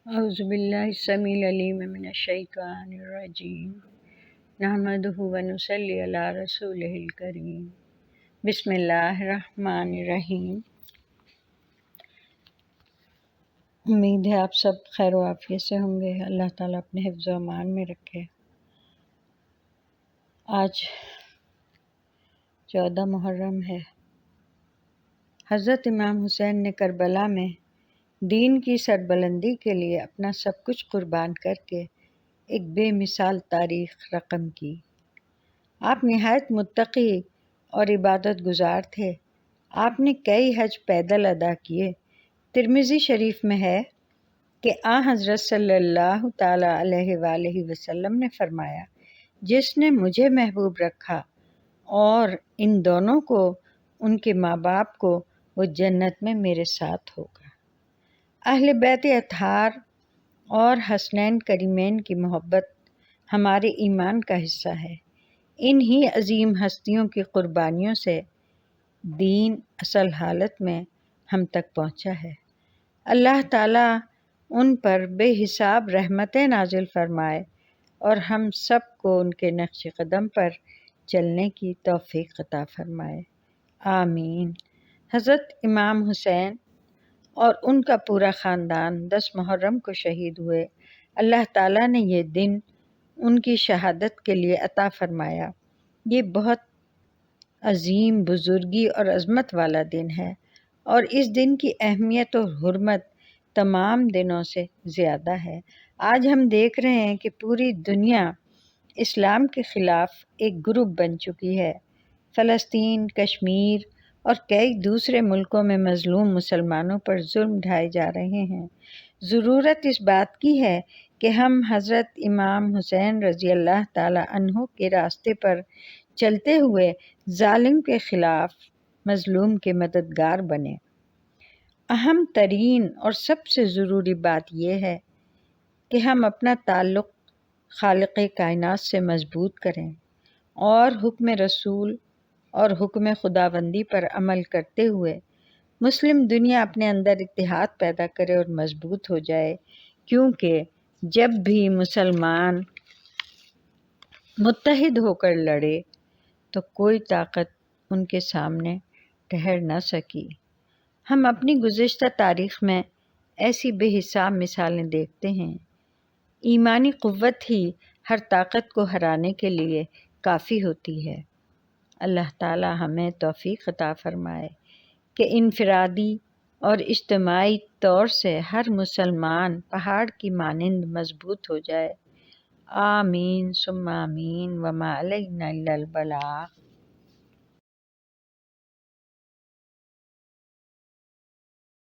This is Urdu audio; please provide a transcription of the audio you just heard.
اعوذ باللہ السمیع العلیم من الشیطان الرجیم نحمدہ ونصلی علی رسولہ الکریم بسم اللہ الرحمن الرحیم۔ امید ہے آپ سب خیر و عافیت سے ہوں گے۔ اللہ تعالیٰ اپنے حفظ و امان میں رکھے۔ آج 14 محرم ہے۔ حضرت امام حسین نے کربلا میں دین کی سربلندی کے لیے اپنا سب کچھ قربان کر کے ایک بے مثال تاریخ رقم کی۔ آپ نہایت متقی اور عبادت گزار تھے۔ آپ نے کئی حج پیدل ادا کیے۔ ترمذی شریف میں ہے کہ حضرت صلی اللہ تعالیٰ علیہ وآلہ وسلم نے فرمایا، جس نے مجھے محبوب رکھا اور ان دونوں کو، ان کے ماں باپ کو، وہ جنت میں میرے ساتھ ہوگا۔ اہل بیت اطہار اور حسنین کریمین کی محبت ہمارے ایمان کا حصہ ہے۔ انہی عظیم ہستیوں کی قربانیوں سے دین اصل حالت میں ہم تک پہنچا ہے۔ اللہ تعالیٰ ان پر بے حساب رحمتیں نازل فرمائے اور ہم سب کو ان کے نقش قدم پر چلنے کی توفیق عطا فرمائے، آمین۔ حضرت امام حسین اور ان کا پورا خاندان 10 محرم کو شہید ہوئے۔ اللہ تعالیٰ نے یہ دن ان کی شہادت کے لیے عطا فرمایا۔ یہ بہت عظیم بزرگی اور عظمت والا دن ہے اور اس دن کی اہمیت اور حرمت تمام دنوں سے زیادہ ہے۔ آج ہم دیکھ رہے ہیں کہ پوری دنیا اسلام کے خلاف ایک گروپ بن چکی ہے۔ فلسطین، کشمیر اور کئی دوسرے ملکوں میں مظلوم مسلمانوں پر ظلم ڈھائے جا رہے ہیں۔ ضرورت اس بات کی ہے کہ ہم حضرت امام حسین رضی اللہ تعالیٰ عنہ کے راستے پر چلتے ہوئے ظالم کے خلاف مظلوم کے مددگار بنیں۔ اہم ترین اور سب سے ضروری بات یہ ہے کہ ہم اپنا تعلق خالق کائنات سے مضبوط کریں اور حکم رسول اور حکم خداوندی پر عمل کرتے ہوئے مسلم دنیا اپنے اندر اتحاد پیدا کرے اور مضبوط ہو جائے، کیونکہ جب بھی مسلمان متحد ہو کر لڑے تو کوئی طاقت ان کے سامنے ٹھہر نہ سکی۔ ہم اپنی گزشتہ تاریخ میں ایسی بے حساب مثالیں دیکھتے ہیں۔ ایمانی قوت ہی ہر طاقت کو ہرانے کے لیے کافی ہوتی ہے۔ اللہ تعالیٰ ہمیں توفیق عطا فرمائے کہ انفرادی اور اجتماعی طور سے ہر مسلمان پہاڑ کی مانند مضبوط ہو جائے، آمین ثم آمین، وما علینا الا البلاغ۔